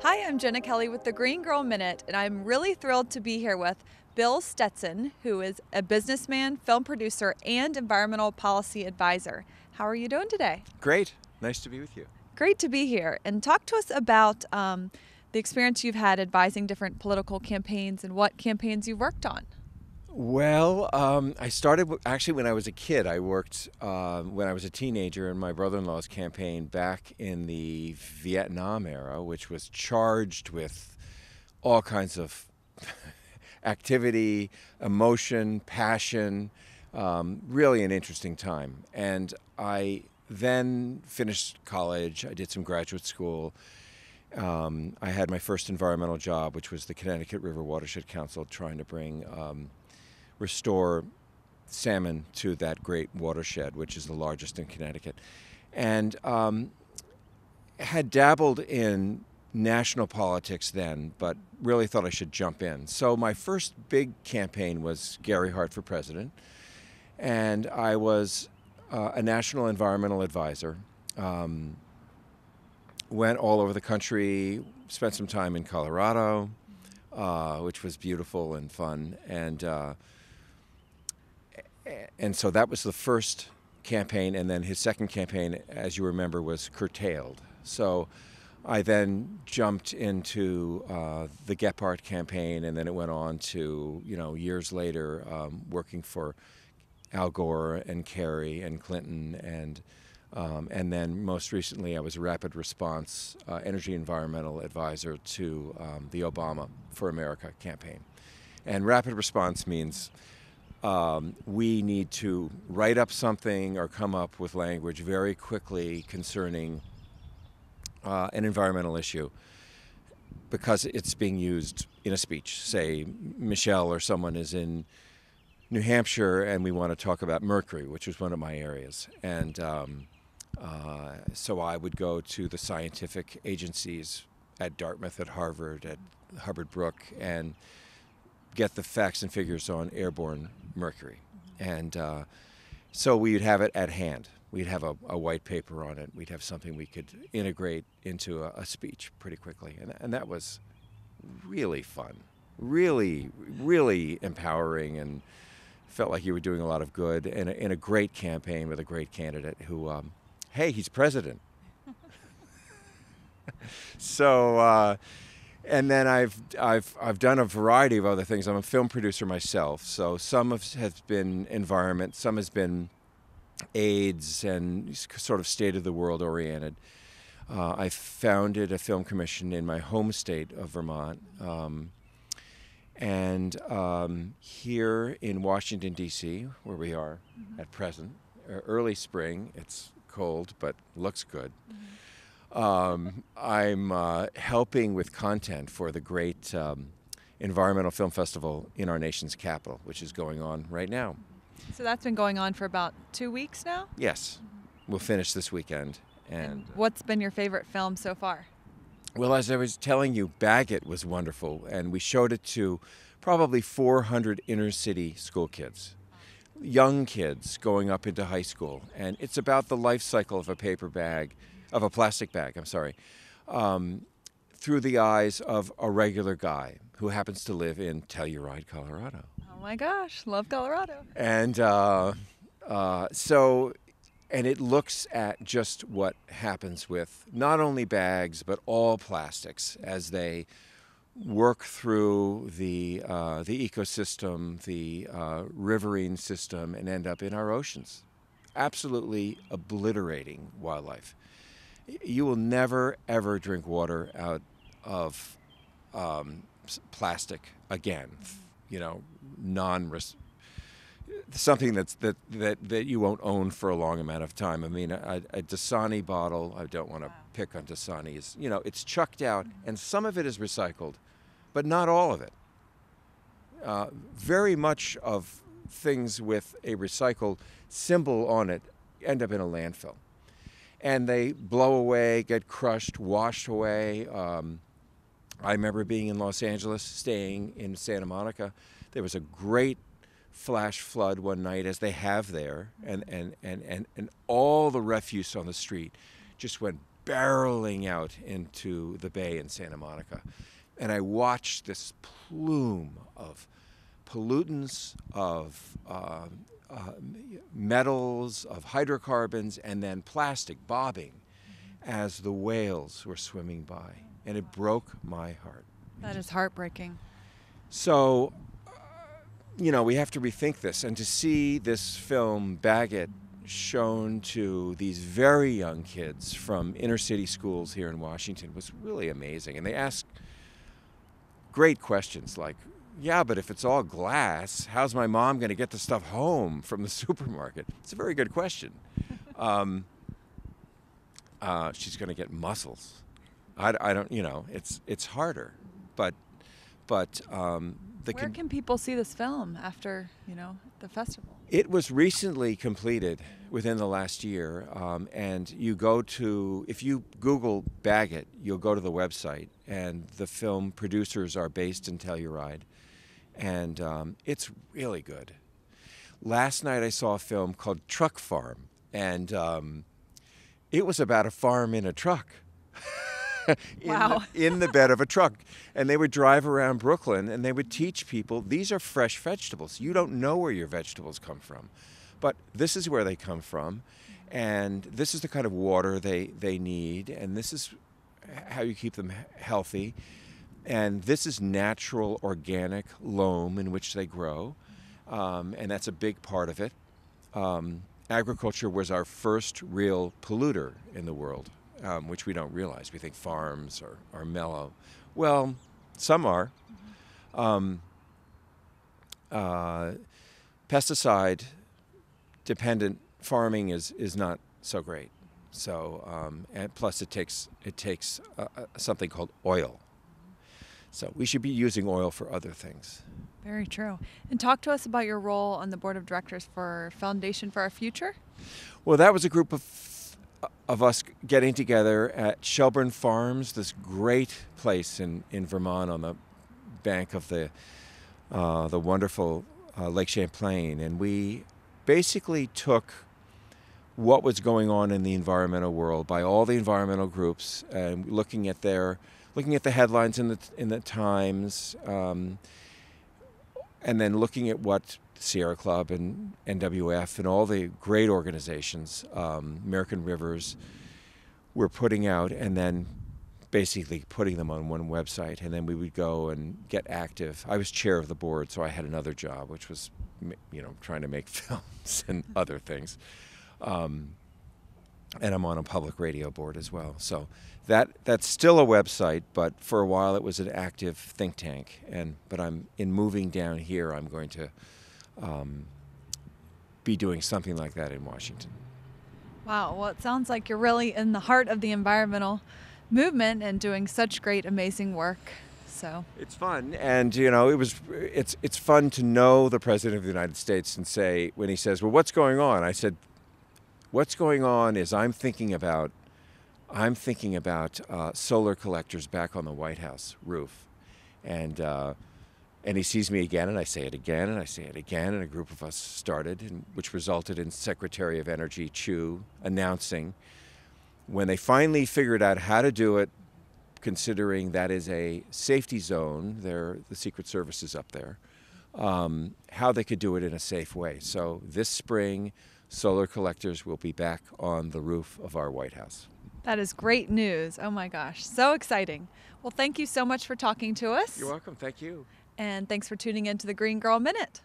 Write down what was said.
Hi, I'm Jenna Kelly with the Green Girl Minute, and I'm really thrilled to be here with Bill Stetson, who is a businessman, film producer, and environmental policy advisor. How are you doing today? Great. Nice to be with you. Great to be here. And talk to us about the experience you've had advising different political campaigns and what campaigns you've worked on. Well, I started actually when I was a kid. I worked when I was a teenager in my brother-in-law's campaign back in the Vietnam era, which was charged with all kinds of activity, emotion, passion, really an interesting time. And I then finished college. I did some graduate school. I had my first environmental job, which was the Connecticut River Watershed Council, trying to restore salmon to that great watershed, which is the largest in Connecticut. And had dabbled in national politics then, but really thought I should jump in. So my first big campaign was Gary Hart for president, and I was a national environmental advisor. Went all over the country, spent some time in Colorado, which was beautiful and fun, and so that was the first campaign, and then his second campaign, as you remember, was curtailed. So I then jumped into the Gephardt campaign, and then it went on to, years later, working for Al Gore and Kerry and Clinton, and then most recently I was a rapid response energy environmental advisor to the Obama for America campaign. And rapid response means we need to write up something or come up with language very quickly concerning an environmental issue because it's being used in a speech. Say Michelle or someone is in New Hampshire and we want to talk about mercury, which is one of my areas. And so I would go to the scientific agencies at Dartmouth, at Harvard, at Hubbard Brook, and get the facts and figures on airborne mercury. And so we'd have it at hand. We'd have a white paper on it. We'd have something we could integrate into a speech pretty quickly. And that was really fun, really, really empowering, and felt like you were doing a lot of good in a great campaign with a great candidate who, hey, he's president. So, and then I've done a variety of other things. I'm a film producer myself, so some has been environment, some has been AIDS and sort of state of the world oriented. I founded a film commission in my home state of Vermont, and here in Washington D.C., where we are at present, early spring. It's cold, but looks good. I'm helping with content for the great environmental film festival in our nation's capital, which is going on right now. So that's been going on for about 2 weeks now? Yes, we'll finish this weekend. And what's been your favorite film so far? Well, as I was telling you, Bagot was wonderful, and we showed it to probably 400 inner city school kids, young kids going up into high school, and it's about the life cycle of a plastic bag, through the eyes of a regular guy who happens to live in Telluride, Colorado. Oh my gosh, love Colorado. And and it looks at just what happens with not only bags but all plastics as they work through the ecosystem, the riverine system, and end up in our oceans, absolutely obliterating wildlife. You will never ever drink water out of plastic again. Something that you won't own for a long amount of time. I mean, a Dasani bottle, I don't want to pick on Dasani, it's chucked out, and some of it is recycled, but not all of it. Very much of things with a recycled symbol on it end up in a landfill. And they blow away, get crushed, washed away. I remember being in Los Angeles, staying in Santa Monica. There was a great flash flood one night, as they have there, and all the refuse on the street just went barreling out into the bay in Santa Monica. And I watched this plume of pollutants, of metals, of hydrocarbons, and then plastic bobbing as the whales were swimming by. And it broke my heart. That is heartbreaking. So, we have to rethink this. And to see this film, Bagot, shown to these very young kids from inner city schools here in Washington was really amazing. And they asked great questions like, yeah, but if it's all glass, how's my mom going to get the stuff home from the supermarket? It's a very good question. She's going to get mussels. I don't, it's harder. But where can people see this film after, the festival? It was recently completed within the last year, and if you Google Bagot, you'll go to the website, and the film producers are based in Telluride, and it's really good. Last night I saw a film called Truck Farm, and it was about a farm in a truck. in the bed of a truck. And they would drive around Brooklyn and they would teach people, these are fresh vegetables. You don't know where your vegetables come from, but this is where they come from. And this is the kind of water they need. And this is how you keep them healthy. And this is natural, organic loam in which they grow. And that's a big part of it. Agriculture was our first real polluter in the world. Which we don't realize. We think farms are mellow. Well, some are. Pesticide-dependent farming is not so great. So, and plus it takes something called oil. So we should be using oil for other things. Very true. And talk to us about your role on the board of directors for Foundation for Our Future. Well, that was a group of us getting together at Shelburne Farms, this great place in Vermont on the bank of the wonderful Lake Champlain. And we basically took what was going on in the environmental world by all the environmental groups and looking at the headlines in the Times, and then looking at what Sierra Club and NWF and all the great organizations, American Rivers, were putting out, and then basically putting them on one website. And then we would go and get active. I was chair of the board, so I had another job, which was, trying to make films and other things. And I'm on a public radio board as well. So that's still a website, but for a while it was an active think tank. But in moving down here, I'm going to be doing something like that in Washington. Wow. Well, it sounds like you're really in the heart of the environmental movement and doing such great, amazing work. So it's fun, and it's fun to know the President of the United States and say, when he says, "Well, what's going on?" I said, "What's going on is I'm thinking about solar collectors back on the White House roof," and he sees me again, and I say it again, and I say it again, and a group of us started, which resulted in Secretary of Energy Chu announcing, when they finally figured out how to do it, considering that is a safety zone, the Secret Service is up there, how they could do it in a safe way. So this spring, solar collectors will be back on the roof of our White House. That is great news. Oh my gosh, so exciting. Well, thank you so much for talking to us. You're welcome. Thank you. And thanks for tuning in to the Green Girl Minute.